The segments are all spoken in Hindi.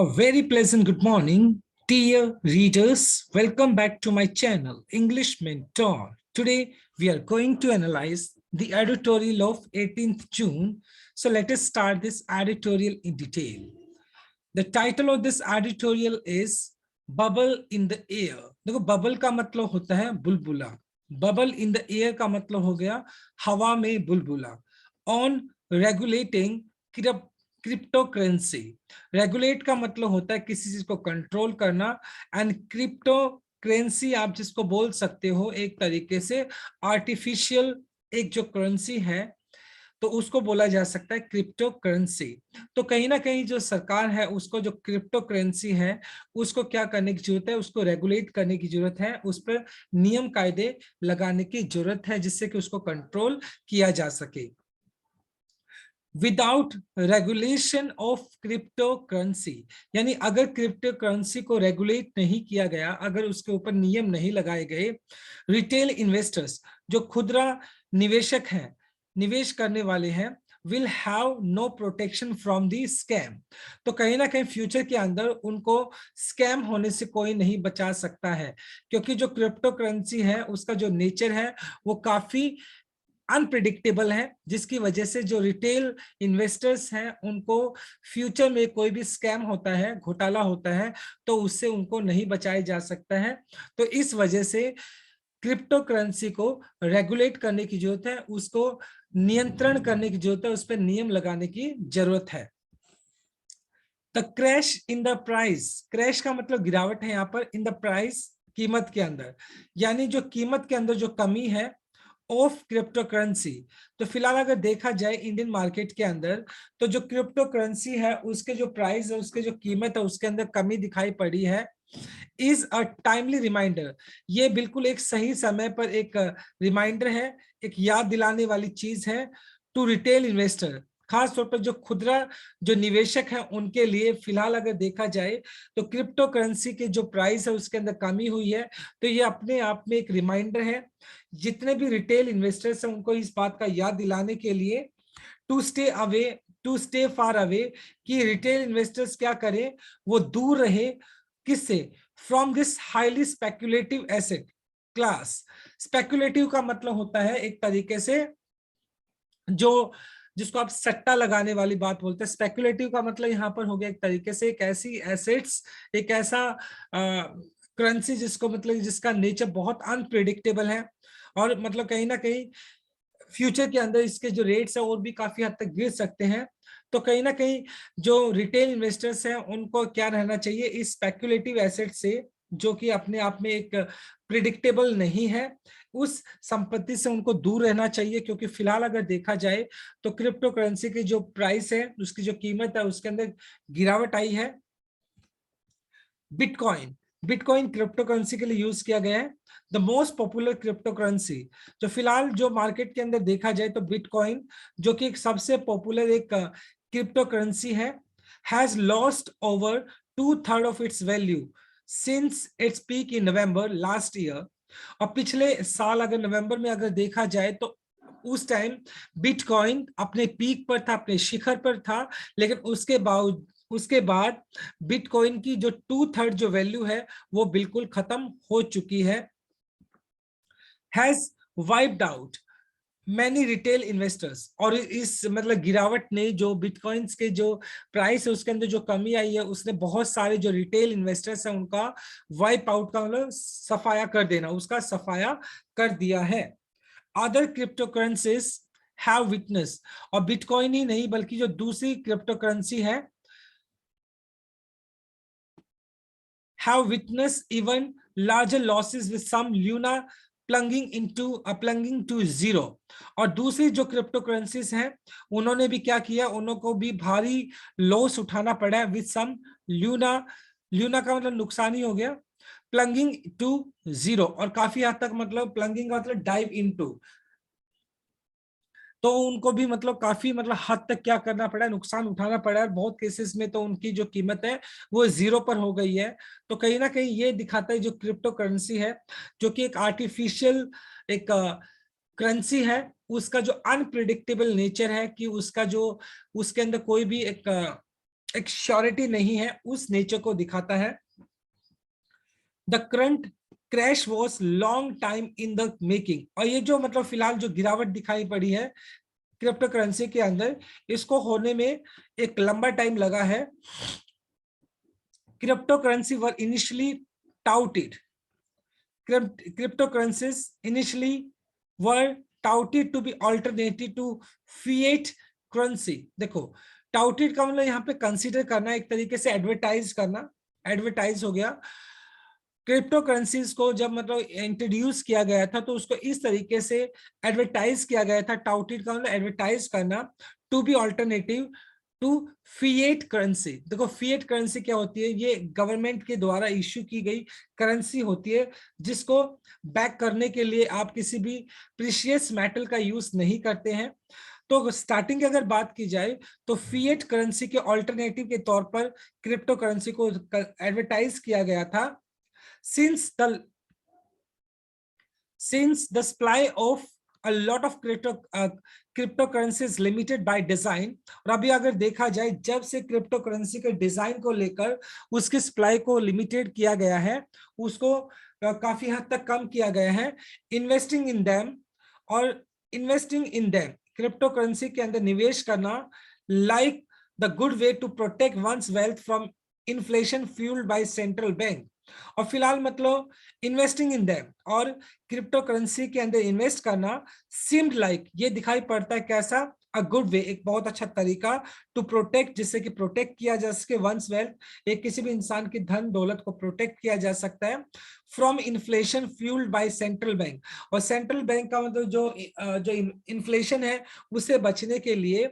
A very pleasant good morning, dear readers. Welcome back to my channel, English Mentor. Today, we are going to analyze the editorial of 18th June. So let us start this editorial in detail. The title of this editorial is Bubble in the Air. देखो bubble का मतलब होता है बुलबुला. Bubble in the air का मतलब हो गया हवा में बुलबुला. On regulating crypto currency. Regulate का मतलब होता है किसी चीज को कंट्रोल करना, एंड क्रिप्टो करेंसी आप जिसको बोल सकते हो एक तरीके से आर्टिफिशियल एक जो करेंसी है, तो उसको बोला जा सकता है क्रिप्टो करेंसी. तो कहीं ना कहीं जो सरकार है उसको जो क्रिप्टो करेंसी है उसको क्या करने की जरूरत है, उसको रेगुलेट करने की जरूरत है, उस पर नियम कायदे लगाने की जरूरत है जिससे कि उसको कंट्रोल किया जा सके. Without regulation of crypto currency, यानी अगर क्रिप्टो करेंसी को रेगुलेट नहीं किया गया, अगर उसके ऊपर नियम नहीं लगाए गए, रिटेल इन्वेस्टर्स जो खुदरा निवेशक हैं, निवेश करने वाले हैं, will have no protection from the scam. तो कहीं ना कहीं फ्यूचर के अंदर उनको स्कैम होने से कोई नहीं बचा सकता है, क्योंकि जो क्रिप्टो करेंसी है उसका जो नेचर है वो काफी अनप्रिडिक्टेबल है, जिसकी वजह से जो रिटेल इन्वेस्टर्स हैं उनको फ्यूचर में कोई भी स्कैम होता है, घोटाला होता है, तो उससे उनको नहीं बचाया जा सकता है. तो इस वजह से क्रिप्टो करेंसी को रेगुलेट करने की जरूरत है, उसको नियंत्रण करने की जरूरत है, उस पर नियम लगाने की जरूरत है. The crash in the price, crash का मतलब गिरावट है यहाँ पर, इन द प्राइस कीमत के अंदर, यानी जो कीमत के अंदर जो कमी है ऑफ क्रिप्टो करेंसी. तो फिलहाल अगर देखा जाए इंडियन मार्केट के अंदर, तो जो क्रिप्टो करेंसी है उसके जो प्राइस है, उसके जो कीमत है, उसके अंदर कमी दिखाई पड़ी है. इज अ टाइमली रिमाइंडर, ये बिल्कुल एक सही समय पर एक रिमाइंडर है, एक याद दिलाने वाली चीज है टू रिटेल इन्वेस्टर, खास तौर पर जो खुदरा जो निवेशक हैं उनके लिए. फिलहाल अगर देखा जाए तो क्रिप्टो करेंसी के जो प्राइस है उसके अंदर कमी हुई है, तो ये अपने आप में एक रिमाइंडर है जितने भी रिटेल इन्वेस्टर्स हैं उनको इस बात का याद दिलाने के लिए, टू स्टे फार अवे, कि रिटेल इन्वेस्टर्स क्या करें, वो दूर रहे किससे, from this highly speculative asset class. Speculative का मतलब होता है एक तरीके से जो जिसको आप सट्टा लगाने वाली बात बोलते हैं. स्पेक्युलेटिव का मतलब यहाँ पर हो गया एक तरीके से एक ऐसी एसेट्स, एक ऐसा करेंसी जिसको मतलब जिसका नेचर बहुत अनप्रिडिक्टेबल है, और मतलब कहीं ना कहीं फ्यूचर के अंदर इसके जो रेट्स है और भी काफी हद तक गिर सकते हैं. तो कहीं ना कहीं जो रिटेल इन्वेस्टर्स हैं उनको क्या रहना चाहिए, इस स्पेक्युलेटिव एसेट से जो कि अपने आप में एक प्रिडिक्टेबल नहीं है, उस संपत्ति से उनको दूर रहना चाहिए. क्योंकि फिलहाल अगर देखा जाए तो क्रिप्टो करेंसी की जो प्राइस है, उसकी जो कीमत है, उसके अंदर गिरावट आई है. बिटकॉइन, बिटकॉइन क्रिप्टो करेंसी के लिए यूज किया गया है. The most popular crypto currency, जो फिलहाल जो मार्केट के अंदर देखा जाए तो बिटकॉइन जो कि एक सबसे पॉपुलर एक क्रिप्टो करेंसी है, has lost over 2/3 of its value since its peak in November last year. और पिछले साल अगर नवंबर में अगर देखा जाए तो उस टाइम बिटकॉइन अपने पीक पर था, अपने शिखर पर था, लेकिन उसके बाद बिटकॉइन की जो 2/3 जो वैल्यू है वो बिल्कुल खत्म हो चुकी है. Has wiped out many retail investors, और इस मतलब गिरावट ने जो बिटकॉइंस के जो प्राइस है उसके अंदर जो कमी आई है उसने बहुत सारे जो रिटेल इन्वेस्टर्स हैं उनका वाइप आउट का मतलब सफाया कर देना, उसका सफाया कर दिया है. Other crypto currencies have witness, और बिटकॉइन ही नहीं बल्कि जो दूसरी क्रिप्टो करेंसी है have witnessed even larger losses with some Luna plunging to zero. और दूसरी जो क्रिप्टो करेंसीज हैं उन्होंने भी क्या किया, उनको भी भारी लॉस उठाना पड़ा है विद सम ल्यूना. ल्यूना का मतलब नुकसान ही हो गया, प्लंगिंग टू जीरो, और काफी हद तक मतलब प्लंगिंग का मतलब डाइव इनटू, तो उनको भी मतलब काफी मतलब हद तक क्या करना पड़ा है, नुकसान उठाना पड़ा है. बहुत केसेस में तो उनकी जो कीमत है वो जीरो पर हो गई है. तो कहीं ना कहीं ये दिखाता है जो क्रिप्टो करेंसी है जो कि एक आर्टिफिशियल एक करेंसी है, उसका जो अनप्रिडिक्टेबल नेचर है कि उसका जो उसके अंदर कोई भी एक एक श्योरिटी नहीं है, उस नेचर को दिखाता है। The current crash was long time in the making, और ये जो मतलब फिलहाल जो गिरावट दिखाई पड़ी है क्रिप्टो करेंसी के अंदर, इसको होने में एक लंबा टाइम लगा है। Crypto currency were initially touted, cryptocurrencies initially were touted to be alternative to fiat currency। देखो टाउटेड का मतलब यहाँ पे कंसीडर करना, एक तरीके से एडवर्टाइज करना, एडवर्टाइज हो गया। क्रिप्टो करेंसीज को जब मतलब इंट्रोड्यूस किया गया था तो उसको इस तरीके से एडवर्टाइज किया गया था, टाउटेड का मतलब एडवर्टाइज करना, to be alternative to fiat currency. देखो फिएट करेंसी क्या होती है, ये गवर्नमेंट के द्वारा इश्यू की गई करेंसी होती है जिसको बैक करने के लिए आप किसी भी प्रीशियस मेटल का यूज नहीं करते हैं। तो स्टार्टिंग की अगर बात की जाए तो फिएट करेंसी के ऑल्टरनेटिव के तौर पर क्रिप्टो करेंसी को एडवर्टाइज किया गया था। since the supply of a lot of cryptocurrencies limited by design, और अभी अगर देखा जाए जब से क्रिप्टो करेंसी के डिजाइन को लेकर उसकी सप्लाई को लिमिटेड किया गया है, उसको काफी हद तक कम किया गया है। Investing in them crypto currency के अंदर निवेश करना like the good way to protect one's wealth from inflation fuelled by central bank. और फिलहाल मतलब इन्वेस्टिंग इन देम और क्रिप्टो करेंसी के अंदर इन्वेस्ट करना सीम्ड लाइक, ये दिखाई पड़ता है कैसा, अ गुड वे, एक बहुत अच्छा तरीका, टू प्रोटेक्ट, जिससे कि प्रोटेक्ट किया जा सके वंस वेल्थ, एक किसी भी इंसान की धन दौलत को प्रोटेक्ट किया जा सकता है, from inflation fuelled by central bank. और सेंट्रल बैंक का मतलब जो इन्फ्लेशन है उससे बचने के लिए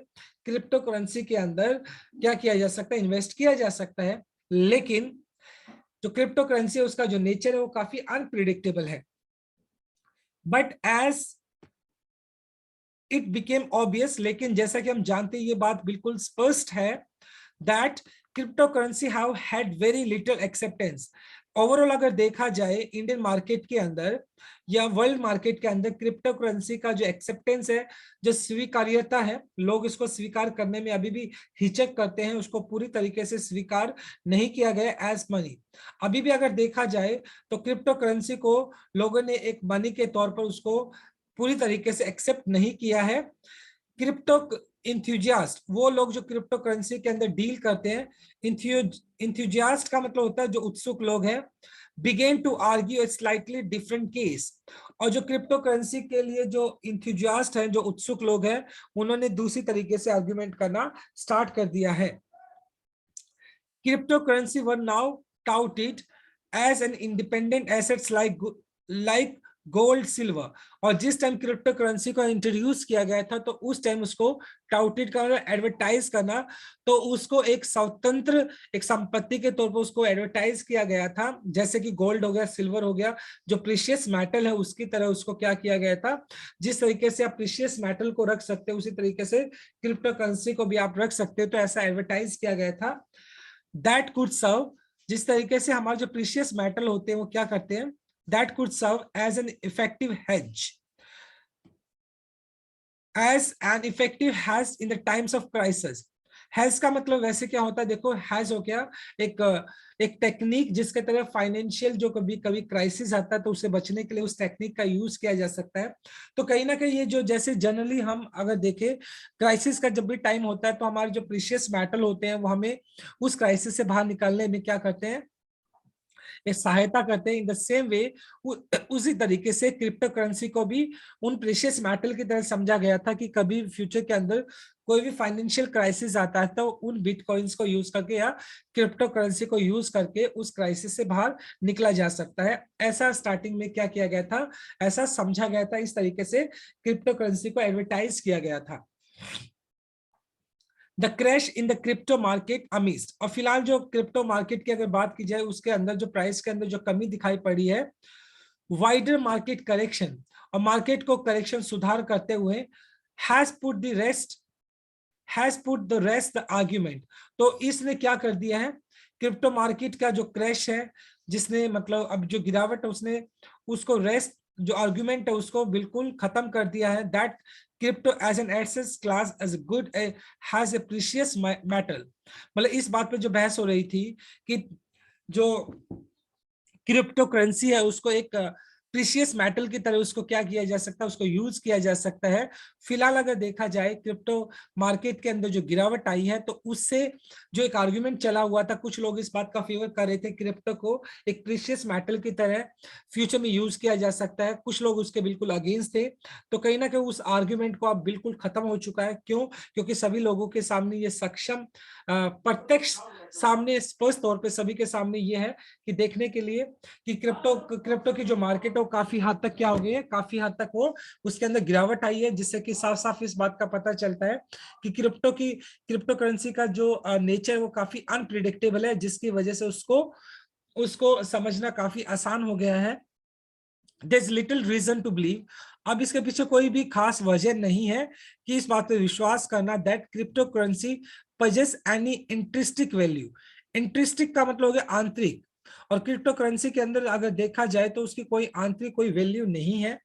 क्रिप्टो करेंसी के अंदर क्या किया जा सकता है, इन्वेस्ट किया जा सकता है। लेकिन जो क्रिप्टो करेंसी है उसका जो नेचर है वो काफी अनप्रिडिक्टेबल है। But as it became obvious, लेकिन जैसा कि हम जानते हैं ये बात बिल्कुल स्पष्ट है, that crypto currency have had very little acceptance. Overall अगर देखा जाए इंडियन मार्केट के अंदर या वर्ल्ड मार्केट के अंदर क्रिप्टो करेंसी का जो एक्सेप्टेंस है, जो स्वीकार्यता है, लोग इसको स्वीकार करने में अभी भी हिचक करते हैं, उसको पूरी तरीके से स्वीकार नहीं किया गया एज मनी। अभी भी अगर देखा जाए तो क्रिप्टो करेंसी को लोगों ने एक मनी के तौर पर उसको पूरी तरीके से एक्सेप्ट नहीं किया है। क्रिप्टो इंथ्यूजियास्ट, वो लोग जो क्रिप्टो करेंसी के अंदर डील करते हैं, इंथ्यूजियास्ट का मतलब होता है जो उत्सुक लोग हैं, begin to argue a slightly different case. और जो क्रिप्टो करेंसी के लिए जो इंथ्यूजियास्ट हैं, जो उत्सुक लोग हैं, उन्होंने दूसरी तरीके से आर्ग्यूमेंट करना स्टार्ट कर दिया है। Crypto were now touted as an independent assets like gold silver. और जिस टाइम क्रिप्टो करेंसी को इंट्रोड्यूस किया गया था तो उस टाइम उसको टाउटेड करना, एडवर्टाइज करना, तो उसको एक स्वतंत्र एक संपत्ति के तौर पर उसको एडवर्टाइज किया गया था, जैसे कि गोल्ड हो गया, सिल्वर हो गया, जो प्रीशियस मेटल है उसकी तरह उसको क्या किया गया था। जिस तरीके से आप प्रीशियस मेटल को रख सकते हो उसी तरीके से क्रिप्टो करेंसी को भी आप रख सकते हो, तो ऐसा एडवर्टाइज किया गया था। दैट कुड सर्व, जिस तरीके से हमारे जो प्रीशियस मेटल होते हैं वो क्या करते हैं, that could serve as an effective hedge in the times of crisis। Has का मतलब वैसे क्या होता है, देखो हैज हो गया एक टेक्निक जिसके तरह फाइनेंशियल जो कभी कभी क्राइसिस आता है तो उससे बचने के लिए उस टेक्निक का यूज किया जा सकता है। तो कहीं ना कहीं ये जो जैसे जनरली हम अगर देखें क्राइसिस का जब भी टाइम होता है तो हमारे जो प्रीशियस मेटल होते हैं वो हमें उस क्राइसिस से बाहर निकालने में क्या करते हैं, ये सहायता करते हैं। इन द सेम वे उसी तरीके से क्रिप्टो करेंसी को भी उन प्रेशियस मेटल की तरह समझा गया था कि कभी फ्यूचर के अंदर कोई भी फाइनेंशियल क्राइसिस आता है तो उन बिटकॉइंस को यूज करके या क्रिप्टो करेंसी को यूज करके उस क्राइसिस से बाहर निकला जा सकता है। ऐसा स्टार्टिंग में क्या किया गया था, ऐसा समझा गया था, इस तरीके से क्रिप्टो करेंसी को एडवर्टाइज किया गया था। The crash in the crypto market amidst, और फिलहाल जो क्रिप्टो मार्केट की अगर बात की जाए उसके अंदर जो प्राइस के अंदर जो कमी दिखाई पड़ी है, वाइडर मार्केट करेक्शन, और मार्केट को करेक्शन सुधार करते हुए has put the rest the argument. तो इसने क्या कर दिया है, क्रिप्टो मार्केट का जो क्रैश है, जिसने मतलब अब जो गिरावट है उसने उसको रेस्ट जो आर्ग्यूमेंट है उसको बिल्कुल खत्म कर दिया है। That crypto as an asset class as good has a precious metal. मतलब इस बात पे जो बहस हो रही थी कि जो क्रिप्टो करेंसी है उसको एक प्रीशियस मेटल की तरह उसको क्या किया जा सकता है, उसको यूज किया जा सकता है। फिलहाल अगर देखा जाए क्रिप्टो मार्केट के अंदर जो गिरावट आई है तो उससे जो एक आर्गुमेंट चला हुआ था, कुछ लोग इस बात का फेवर कर रहे थे क्रिप्टो को एक प्रीशियस मेटल की तरह फ्यूचर में यूज किया जा सकता है, कुछ लोग उसके बिल्कुल अगेंस्ट थे। तो कहीं ना कहीं उस आर्ग्यूमेंट को अब बिल्कुल खत्म हो चुका है। क्यों? क्योंकि सभी लोगों के सामने ये सक्षम प्रत्यक्ष सामने स्पष्ट तौर पे सभी के सामने ये है कि देखने के लिए कि क्रिप्टो की जो मार्केट है वो काफी हद तक क्या हो गई है, काफी हद तक वो उसके अंदर गिरावट आई है, जिससे कि साफ साफ इस बात का पता चलता है कि क्रिप्टो करेंसी का जो नेचर है वो काफी अनप्रिडिक्टेबल है, जिसकी वजह से उसको उसको समझना काफी आसान हो गया है। There is little reason to believe, अब इसके पीछे कोई भी खास वजह नहीं है कि इस बात पे विश्वास करना that crypto currency possess any intrinsic value. Intrinsic का मतलब हो गया आंतरिक, और क्रिप्टो करेंसी के अंदर अगर देखा जाए तो उसकी कोई आंतरिक कोई वैल्यू नहीं है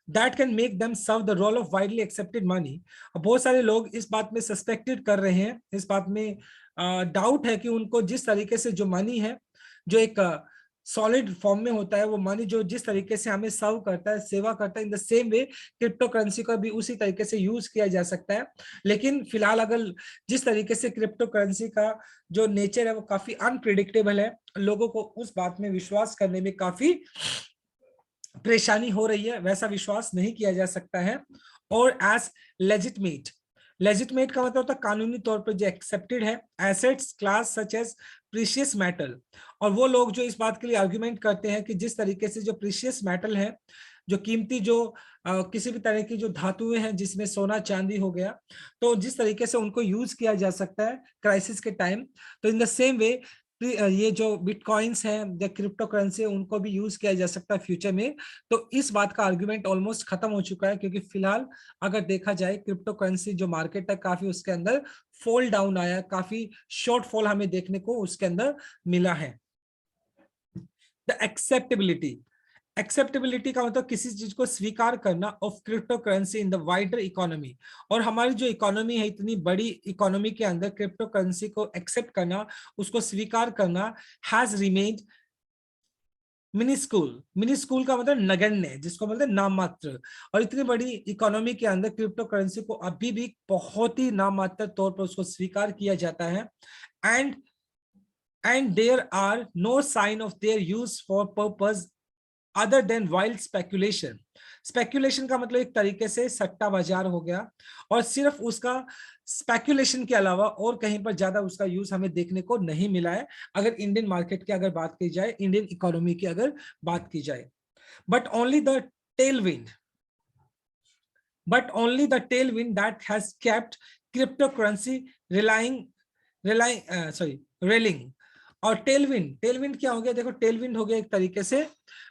that can make them serve the role of widely accepted money. बहुत सारे लोग इस बात में सस्पेक्टेड कर रहे हैं, इस बात में डाउट है कि उनको जिस तरीके से जो मनी है जो एक सॉलिड फॉर्म में होता है, वो मनी जो जिस तरीके से हमें सर्व करता है, सेवा करता है, in the same way crypto currency का भी उसी तरीके से यूज किया जा सकता है। लेकिन फिलहाल अगर जिस तरीके से क्रिप्टो करेंसी का जो नेचर है वो काफी अनप्रिडिक्टेबल है, लोगों को उस बात में विश्वास करने में काफी परेशानी हो रही है, वैसा विश्वास नहीं किया जा सकता है। और एज लेजिटमेट, लेजिटमेट का मतलब होता है कानूनी तौर पर जो एक्सेप्टेड है assets class such as precious metal. और वो लोग जो इस बात के लिए आर्गुमेंट करते हैं कि जिस तरीके से जो प्रीशियस मेटल है, जो कीमती जो किसी भी तरह की जो धातुएं हैं जिसमें सोना चांदी हो गया, तो जिस तरीके से उनको यूज किया जा सकता है क्राइसिस के टाइम, तो इन द सेम वे ये जो बिटकॉइंस हैं या क्रिप्टो करेंसी है उनको भी यूज किया जा सकता है फ्यूचर में। तो इस बात का आर्गुमेंट ऑलमोस्ट खत्म हो चुका है, क्योंकि फिलहाल अगर देखा जाए क्रिप्टो करेंसी जो मार्केट है काफी उसके अंदर फॉल डाउन आया, काफी शॉर्ट फॉल हमें देखने को उसके अंदर मिला है। द एक्सेप्टेबिलिटी, एक्सेप्टेबिलिटी का मतलब किसी चीज को स्वीकार करना of crypto currency in the wider economy. और हमारी जो इकोनॉमी है, इतनी बड़ी इकोनॉमी के अंदर क्रिप्टो करेंसी को एक्सेप्ट करना, उसको स्वीकार करना हैज रिमेन्ड मिनिस्कूल। मिनिस्कूल का मतलब नगण्य, जिसको बोलते हैं नाम मात्र। और इतनी बड़ी इकोनॉमी के अंदर क्रिप्टो करेंसी को अभी भी बहुत ही नाम मात्र तौर पर उसको स्वीकार किया जाता है। And there are no sign of their use for purpose other than wild speculation. Speculation का मतलब एक तरीके से सट्टा बाजार हो गया, और सिर्फ उसका स्पेकुलेशन के अलावा और कहीं पर ज्यादा उसका यूज हमें देखने को नहीं मिला है, अगर इंडियन मार्केट की अगर बात की जाए, इंडियन इकोनॉमी की अगर बात की जाए। But only the tailwind, that has kept cryptocurrency rallying. और टेलविंड क्या हो गया? देखो टेलविंड हो गया एक तरीके से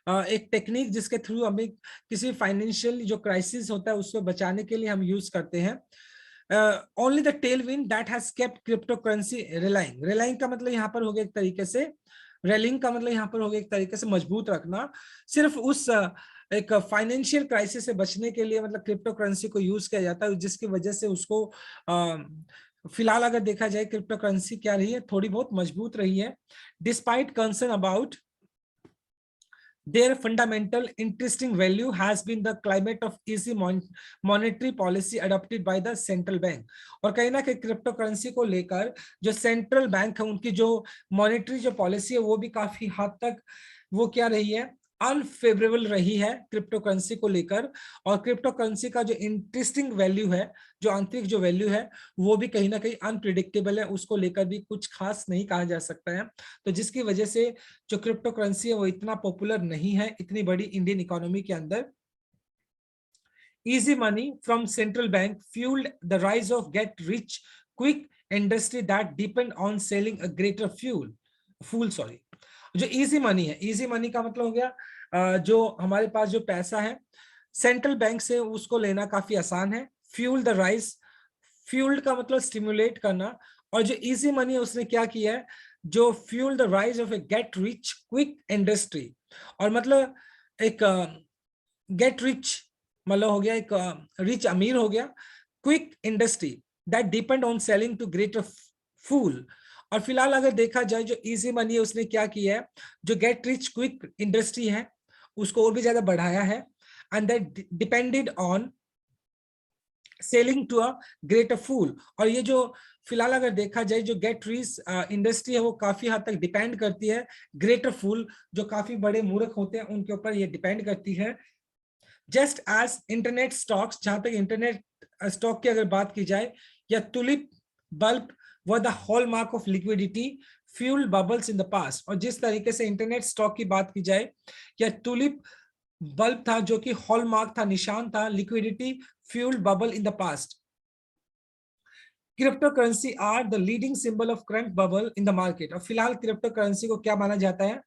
एक टेक्निक जिसके थ्रू हमें किसी फाइनेंशियल जो क्राइसिस होता है उससे बचाने के लिए हम यूज करते हैं। Only the tailwind that has kept crypto currency relying का मतलब यहाँ पर हो गया एक तरीके से, रेलिंग का मतलब यहाँ पर हो गया एक तरीके से मजबूत रखना। सिर्फ उस एक फाइनेंशियल क्राइसिस से बचने के लिए मतलब क्रिप्टो करेंसी को यूज किया जाता है, जिसकी वजह से उसको फिलहाल अगर देखा जाए क्रिप्टो करेंसी क्या रही है, थोड़ी बहुत मजबूत रही है। Despite concern about their fundamental interesting value has been the climate of easy monetary policy adopted by the central bank। और कहीं ना कहीं क्रिप्टो करेंसी को लेकर जो सेंट्रल बैंक है उनकी जो मॉनेटरी जो पॉलिसी है वो भी काफी हद तक वो क्या रही है, अनफेवरेबल रही है क्रिप्टो करेंसी को लेकर। और क्रिप्टो करेंसी का जो इंटरेस्टिंग वैल्यू है, जो आंतरिक जो वैल्यू है, वो भी कहीं ना कहीं अनप्रिडिक्टेबल है, उसको लेकर भी कुछ खास नहीं कहा जा सकता है। तो जिसकी वजह से जो क्रिप्टो करेंसी है वो इतना पॉपुलर नहीं है इतनी बड़ी इंडियन इकोनॉमी के अंदर। Easy money from central bank fueled the rise of get rich quick industry that depend on selling a greater fuel sorry। जो इजी मनी है, इजी मनी का मतलब हो गया जो हमारे पास जो पैसा है सेंट्रल बैंक से उसको लेना काफी आसान है। फ्यूल द राइज, फ्यूल्ड का मतलब स्टिमुलेट करना, और जो इजी मनी है उसने क्या किया है, जो fuel the rise of A get rich quick industry. और मतलब एक गेट रिच मतलब हो गया एक रिच अमीर हो गया, quick industry that depend on selling to greater fool. और फिलहाल अगर देखा जाए जो इजी मनी है उसने क्या किया है, जो गेट रिच क्विक इंडस्ट्री है उसको और भी ज्यादा बढ़ाया है, and that depended on selling to a greater fool. और ये जो फिलहाल अगर देखा जाए जो गेट रिच इंडस्ट्री है वो काफी हद तक डिपेंड करती है ग्रेटर फूल, जो काफी बड़े मूर्ख होते हैं उनके ऊपर ये डिपेंड करती है। जस्ट एज इंटरनेट स्टॉक्स, जहां तक इंटरनेट स्टॉक की अगर बात की जाए, या tulip bulb were the hallmark of liquidity fuel bubbles in the past. और जिस तरीके से इंटरनेट स्टॉक की बात की जाए, या टुलिप बल्ब था जो कि हॉलमार्क था, निशान था liquidity fuel bubble in the past. Crypto currency are the leading symbol of current bubble in the market. और फिलहाल क्रिप्टो करेंसी को क्या माना जाता है,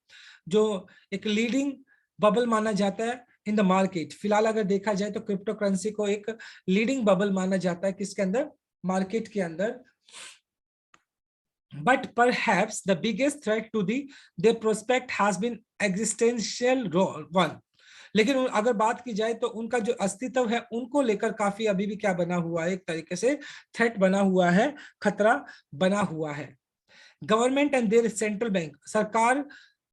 जो एक लीडिंग बबल माना जाता है इन द मार्केट। फिलहाल अगर देखा जाए तो क्रिप्टो करेंसी को एक लीडिंग बबल माना जाता है किसके अंदर, मार्केट के अंदर। But perhaps the biggest threat to their prospect has been existential one. लेकिन अगर बात की जाए तो उनका जो अस्तित्व है उनको लेकर काफी अभी भी क्या बना हुआ है, एक तरीके से थ्रेट बना हुआ है, खतरा बना हुआ है। Government and their central bank, सरकार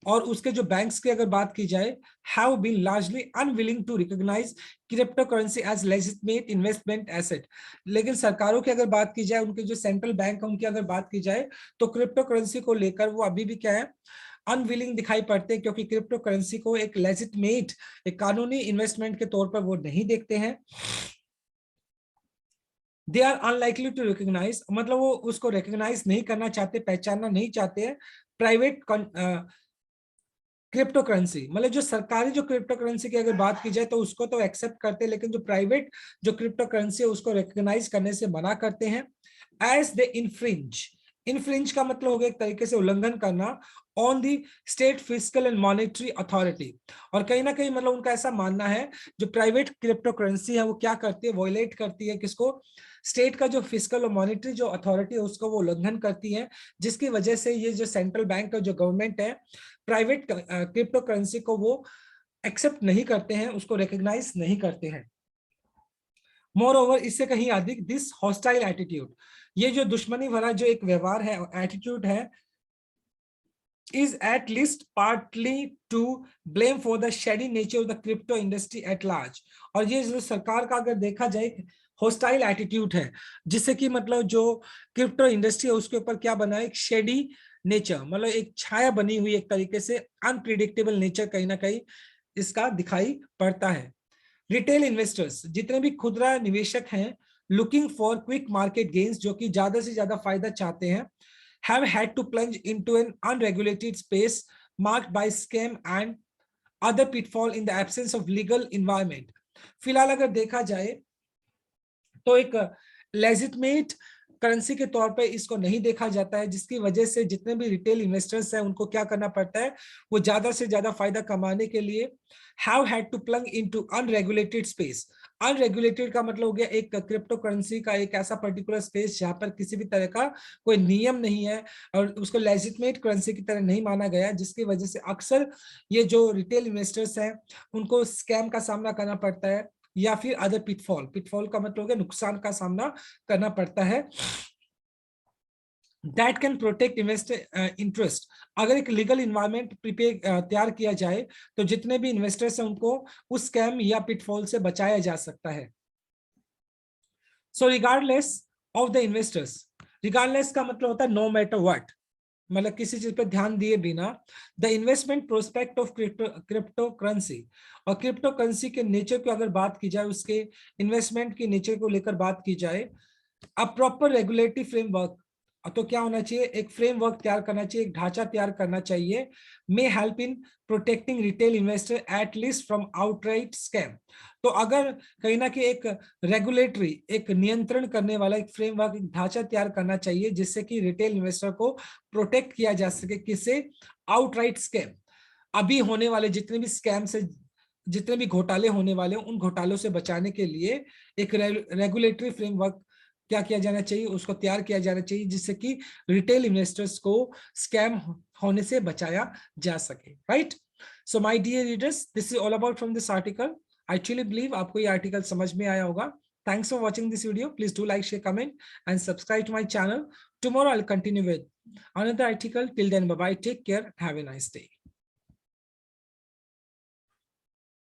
और उसके जो बैंक्स की अगर बात की जाए, have been largely unwilling to recognise crypto currency as legitimate investment asset. लेकिन सरकारों की अगर बात की जाए, उनके जो सेंट्रल बैंक है उनकी अगर बात की जाए, तो क्रिप्टो करेंसी को लेकर वो अभी भी क्या है, अनविलिंग दिखाई पड़ते हैं, क्योंकि क्रिप्टो करेंसी को एक लेजिटिमेट, एक कानूनी इन्वेस्टमेंट के तौर पर वो नहीं देखते हैं। They are unlikely to recognise, मतलब वो उसको रिकॉग्नाइज नहीं करना चाहते, पहचानना नहीं चाहते हैं प्राइवेट क्रिप्टो करेंसी। मतलब जो सरकारी जो क्रिप्टो करेंसी की अगर बात की जाए तो उसको तो एक्सेप्ट करते हैं, लेकिन जो प्राइवेट जो क्रिप्टो करेंसी है उसको रिकॉग्नाइज करने से मना करते हैं। एज दे इनफ्रिंज, इनफ्रिंज का मतलब हो गया एक तरीके से उल्लंघन करना on the state physical and monetary authority. और कहीं ना कहीं मतलब उनका ऐसा मानना है जो प्राइवेट क्रिप्टो करेंसी है वो क्या करती है, वॉयलेट करती है किसको, स्टेट का जो फिजिकल और मॉनेटरी जो अथॉरिटी है उसको वो उल्लंघन करती है, जिसकी वजह से ये जो सेंट्रल बैंक का जो गवर्नमेंट है प्राइवेट क्रिप्टो करेंसी को वो एक्सेप्ट नहीं करते हैं, उसको रिकॉग्नाइज नहीं करते हैं। मोर ओवर, इससे कहीं अधिक दिस हॉस्टाइल एटीट्यूड, ये जो दुश्मनी भरा जो एक व्यवहार है, एटीट्यूड है, is at least partly to blame for the shady nature of the crypto industry at large। और ये जो सरकार का अगर देखा जाए हॉस्टाइल एटीट्यूड है, जिससे कि मतलब जो क्रिप्टो इंडस्ट्री है उसके ऊपर क्या बना है, एक शेडी नेचर, मतलब एक छाया बनी हुई, एक तरीके से अनप्रिडिक्टेबल नेचर कहीं ना कहीं इसका दिखाई पड़ता है। रिटेल इन्वेस्टर्स, जितने भी खुदरा निवेशक हैं, looking for quick market gains, जो कि ज्यादा से ज्यादा फायदा चाहते हैं, have had to plunge into an unregulated space marked by scam and other pitfall in the absence of legal environment। फिलहाल अगर देखा जाए तो एक लेजिटमेट करेंसी के तौर पे इसको नहीं देखा जाता है, जिसकी वजह से जितने भी रिटेल इन्वेस्टर्स हैं उनको क्या करना पड़ता है, वो ज्यादा से ज्यादा फायदा कमाने के लिए have had to plunge into unregulated space. Unregulated का मतलब हो गया एक क्रिप्टो करेंसी का एक ऐसा पर्टिकुलर स्पेस जहां पर किसी भी तरह का कोई नियम नहीं है और उसको लेजिटमेट करेंसी की तरह नहीं माना गया, जिसकी वजह से अक्सर ये जो रिटेल इन्वेस्टर्स हैं उनको स्कैम का सामना करना पड़ता है, या फिर अदर पिटफॉल, पिटफॉल का मतलब हो गया नुकसान का सामना करना पड़ता है। That can protect investor interest, अगर एक लीगल इन्वायरमेंट प्रिपेयर तैयार किया जाए तो जितने भी इन्वेस्टर्स हैं उनको उस स्कैम या पिटफॉल से बचाया जा सकता है। So regardless of the investors, regardless का मतलब होता है नो मैटर व्हाट, मतलब किसी चीज पे ध्यान दिए बिना, the investment prospect of crypto currency, और क्रिप्टो करेंसी के नेचर की अगर बात की जाए, उसके इन्वेस्टमेंट की नेचर को लेकर बात की जाए, अ प्रॉपर रेगुलेटरी फ्रेमवर्क, तो क्या होना चाहिए, एक फ्रेमवर्क तैयार करना चाहिए, एक ढांचा तैयार करना चाहिए, may help in protecting retail investor at least from outright scam. तो अगर कहीं ना कहीं एक रेगुलेटरी, एक नियंत्रण करने वाला एक फ्रेमवर्क, एक ढांचा तैयार करना चाहिए जिससे कि रिटेल इन्वेस्टर को प्रोटेक्ट किया जा सके, किससे, आउटराइट स्कैम। अभी होने वाले जितने भी स्कैम से, जितने भी घोटाले होने वाले हैं उन घोटालों से बचाने के लिए एक रेगुलेटरी फ्रेमवर्क क्या किया जाना चाहिए, उसको तैयार किया जाना चाहिए, जिससे कि रिटेल इन्वेस्टर्स को स्कैम होने से बचाया जा सके, right. So my dear readers, this is all about from this article. I truly believe आपको ये आर्टिकल समझ में आया होगा. Thanks for watching this video. Please do like, share, comment, and subscribe to my channel. Tomorrow I'll continue with another article. Till then, bye bye. Take care. Have a nice day.